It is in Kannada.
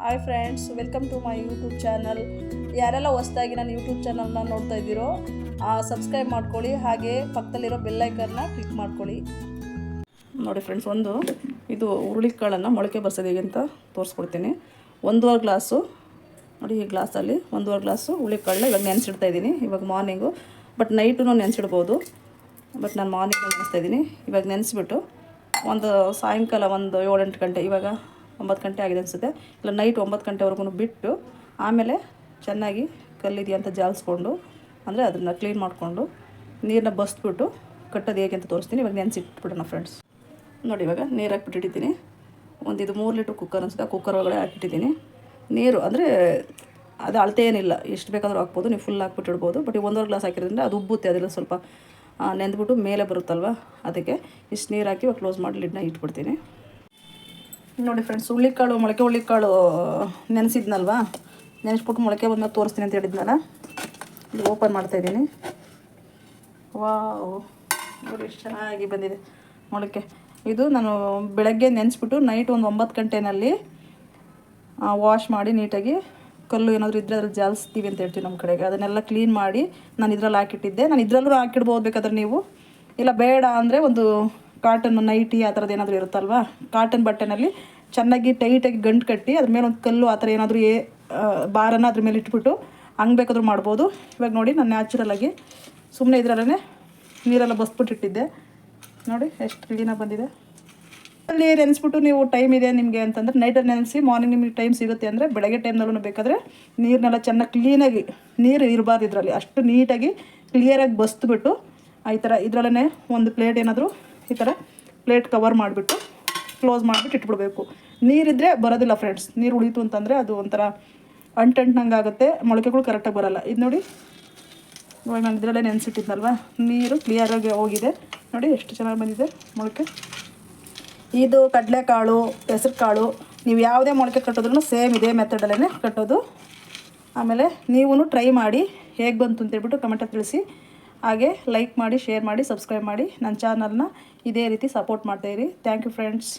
Hi friends, welcome to my YouTube channel. ಯಾರೆಲ್ಲ ಹೊಸದಾಗಿ ನನ್ನ ಯೂಟ್ಯೂಬ್ ಚಾನಲ್ನ ನೋಡ್ತಾ ಇದ್ದೀರೋ ಸಬ್ಸ್ಕ್ರೈಬ್ ಮಾಡ್ಕೊಳ್ಳಿ, ಹಾಗೆ ಪಕ್ಕದಲ್ಲಿರೋ ಬೆಲ್ಲೈಕನ್ನ ಕ್ಲಿಕ್ ಮಾಡ್ಕೊಳ್ಳಿ. ನೋಡಿ ಫ್ರೆಂಡ್ಸ್, ಇದು ಹುರುಳಿಕಾಳನ್ನು ಮೊಳಕೆ ಬರ್ಸೋದು ಹೇಗೆ ಅಂತ ತೋರಿಸ್ಕೊಡ್ತೀನಿ. 1.5 ಗ್ಲಾಸು ನೋಡಿ, ಈ ಗ್ಲಾಸಲ್ಲಿ 1.5 ಗ್ಲಾಸು ಹುರುಳಿಕಾಳನ್ನ ಇವಾಗ ನೆನೆಸಿಡ್ತಾ ಇದ್ದೀನಿ. ಇವಾಗ ಮಾರ್ನಿಂಗು, ಬಟ್ ನೈಟು ನೆನೆಸಿಡ್ಬೋದು, ಬಟ್ ನಾನು ಮಾರ್ನಿಂಗ್ ನೆನೆಸ್ತಾ ಇದ್ದೀನಿ. ಇವಾಗ ನೆನೆಸ್ಬಿಟ್ಟು ಸಾಯಂಕಾಲ 7-8 ಗಂಟೆ, ಇವಾಗ 9 ಗಂಟೆ ಆಗಿದೆ ಅನಿಸುತ್ತೆ, ಇಲ್ಲ ನೈಟ್ 9 ಗಂಟೆವರೆಗೂ ಬಿಟ್ಟು ಆಮೇಲೆ ಚೆನ್ನಾಗಿ ಕಲ್ಲಿದೆಯಾ ಅಂತ ಜಾಲಿಸ್ಕೊಂಡು, ಅಂದರೆ ಅದನ್ನು ಕ್ಲೀನ್ ಮಾಡಿಕೊಂಡು ನೀರನ್ನ ಬಸ್ಬಿಟ್ಟು ಕಟ್ಟೋದು ಹೇಗೆ ಅಂತ ತೋರಿಸ್ತೀನಿ. ಇವಾಗ ನೆನೆಸಿಟ್ಬಿಡೋಣ ಫ್ರೆಂಡ್ಸ್. ನೋಡಿ, ಇವಾಗ ನೀರು ಹಾಕ್ಬಿಟ್ಟಿದ್ದೀನಿ. ಇದು 3 ಲೀಟ್ರ್ ಕುಕ್ಕರ್ ಅನಿಸುತ್ತೆ, ಆ ಕುಕ್ಕರ್ ಒಳಗಡೆ ಹಾಕಿಟ್ಟಿದ್ದೀನಿ. ನೀರು ಅಂದರೆ ಅದು ಅಳತೆ ಏನಿಲ್ಲ, ಎಷ್ಟು ಬೇಕಾದರೂ ಹಾಕ್ಬೋದು, ನೀವು ಫುಲ್ ಹಾಕ್ಬಿಟ್ಟಿಡ್ಬೋದು. ಬಟ್ 1.5 ಗ್ಲಾಸ್ ಹಾಕಿರೋದ್ರಿಂದ ಅದು ಉಬ್ಬುತ್ತೆ, ಅದೆಲ್ಲ ಸ್ವಲ್ಪ ನೆಂದ್ಬಿಟ್ಟು ಮೇಲೆ ಬರುತ್ತಲ್ವ, ಅದಕ್ಕೆ ಇಷ್ಟು ನೀರು ಹಾಕಿ ಕ್ಲೋಸ್ ಮಾಡಿ ಲಿಡ್ನ ಇಟ್ಬಿಡ್ತೀನಿ. ನೋಡಿ ಫ್ರೆಂಡ್ಸ್, ಮೊಳಕೆ ಹುರುಳಿಕಾಳು ನೆನೆಸಿದ್ನಲ್ವ, ನೆನೆಸ್ಬಿಟ್ಟು ಮೊಳಕೆ ಬಂದಾಗ ತೋರಿಸ್ತೀನಿ ಅಂತ ಹೇಳಿದ್ನಲ್ಲ, ಇದು ಓಪನ್ ಮಾಡ್ತಾಯಿದ್ದೀನಿ. ವಾವ್, ನೋಡಿ ಎಷ್ಟು ಚೆನ್ನಾಗಿ ಬಂದಿದೆ ಮೊಳಕೆ. ಇದು ನಾನು ಬೆಳಗ್ಗೆ ನೆನೆಸ್ಬಿಟ್ಟು ನೈಟ್ 9 ಗಂಟೆನಲ್ಲಿ ವಾಶ್ ಮಾಡಿ ನೀಟಾಗಿ, ಕಲ್ಲು ಏನಾದರೂ ಇದ್ದರೆ ಅದ್ರಲ್ಲಿ ಜಾಲಿಸ್ತೀವಿ ಅಂತ ಹೇಳ್ತೀವಿ ನಮ್ಮ ಕಡೆಗೆ, ಅದನ್ನೆಲ್ಲ ಕ್ಲೀನ್ ಮಾಡಿ ನಾನು ಇದರಲ್ಲಿ ಹಾಕಿಟ್ಟಿದ್ದೆ. ನಾನು ಇದರಲ್ಲೂ ಹಾಕಿಡ್ಬೋದು ಬೇಕಾದ್ರೆ ನೀವು, ಇಲ್ಲ ಬೇಡ ಅಂದರೆ ಒಂದು ಕಾಟನ್ ನೈಟಿ ಆ ಥರದ್ದು ಏನಾದರೂ ಇರುತ್ತಲ್ವ, ಕಾಟನ್ ಬಟ್ಟೆನಲ್ಲಿ ಚೆನ್ನಾಗಿ ಟೈಟಾಗಿ ಗಂಟು ಕಟ್ಟಿ ಅದ್ರ ಮೇಲೆ ಒಂದು ಕಲ್ಲು ಆ ಥರ ಏನಾದರೂ ಬಾರನ್ನು ಅದ್ರ ಮೇಲೆ ಇಟ್ಬಿಟ್ಟು ಹಂಗೆ ಬೇಕಾದರೂ ಮಾಡ್ಬೋದು. ಇವಾಗ ನೋಡಿ, ನಾನು ನ್ಯಾಚುರಲಾಗಿ ಸುಮ್ಮನೆ ಇದರಲ್ಲೇ ನೀರೆಲ್ಲ ಬಸ್ಬಿಟ್ಟಿಟ್ಟಿದ್ದೆ. ನೋಡಿ ಎಷ್ಟು ಕ್ಲೀನಾಗಿ ಬಂದಿದೆ. ಅಲ್ಲಿ ನೆನೆಸ್ಬಿಟ್ಟು ನೀವು ಟೈಮ್ ಇದೆ ನಿಮಗೆ ಅಂತಂದರೆ ನೈಟಲ್ಲಿ ನೆನೆಸಿ ಮಾರ್ನಿಂಗ್ ನಿಮಗೆ ಟೈಮ್ ಸಿಗುತ್ತೆ ಅಂದರೆ ಬೆಳಗ್ಗೆ ಟೈಮ್ನಲ್ಲೂ ಬೇಕಾದರೆ ನೀರನ್ನೆಲ್ಲ ಚೆನ್ನಾಗಿ ಕ್ಲೀನಾಗಿ, ನೀರು ಇರಬಾರ್ದು ಇದರಲ್ಲಿ, ಅಷ್ಟು ನೀಟಾಗಿ ಕ್ಲಿಯರಾಗಿ ಬಸ್ದುಬಿಟ್ಟು ಈ ಥರ ಇದರಲ್ಲೇ ಒಂದು ಪ್ಲೇಟ್ ಏನಾದರೂ ಈ ಥರ ಪ್ಲೇಟ್ ಕವರ್ ಮಾಡಿಬಿಟ್ಟು ಕ್ಲೋಸ್ ಮಾಡಿಬಿಟ್ಟು ಇಟ್ಬಿಡ್ಬೇಕು. ನೀರಿದ್ದರೆ ಬರೋದಿಲ್ಲ ಫ್ರೆಂಡ್ಸ್, ನೀರು ಉಳಿತು ಅಂತಂದರೆ ಅದು ಒಂಥರ ಅಂಟಂಟಂಗೆ ಆಗುತ್ತೆ, ಮೊಳಕೆಗಳು ಕರೆಕ್ಟಾಗಿ ಬರೋಲ್ಲ. ಇದು ನೋಡಿ, ಇವಾಗ ನಾನು ಇದರಲ್ಲೇ ನೆನೆಸಿಟ್ಟಿದ್ನಲ್ವ, ನೀರು ಕ್ಲಿಯರಾಗಿ ಹೋಗಿದೆ. ನೋಡಿ ಎಷ್ಟು ಚೆನ್ನಾಗಿ ಬಂದಿದೆ ಮೊಳಕೆ. ಇದು ಕಡಲೆಕಾಳು, ಹೆಸರು ಕಾಳು, ನೀವು ಯಾವುದೇ ಮೊಳಕೆ ಕಟ್ಟೋದ್ರೂ ಸೇಮ್ ಇದೇ ಮೆಥಡಲ್ಲೇ ಕಟ್ಟೋದು. ಆಮೇಲೆ ನೀವು ಟ್ರೈ ಮಾಡಿ ಹೇಗೆ ಬಂತು ಅಂತೇಳ್ಬಿಟ್ಟು ಕಮೆಂಟಲ್ಲಿ ತಿಳಿಸಿ. ಹಾಗೆ ಲೈಕ್ ಮಾಡಿ, ಶೇರ್ ಮಾಡಿ, ಸಬ್ಸ್ಕ್ರೈಬ್ ಮಾಡಿ, ನನ್ನ ಚಾನಲ್ನ ಇದೇ ರೀತಿ ಸಪೋರ್ಟ್ ಮಾಡ್ತಾಯಿರಿ. Thank you friends.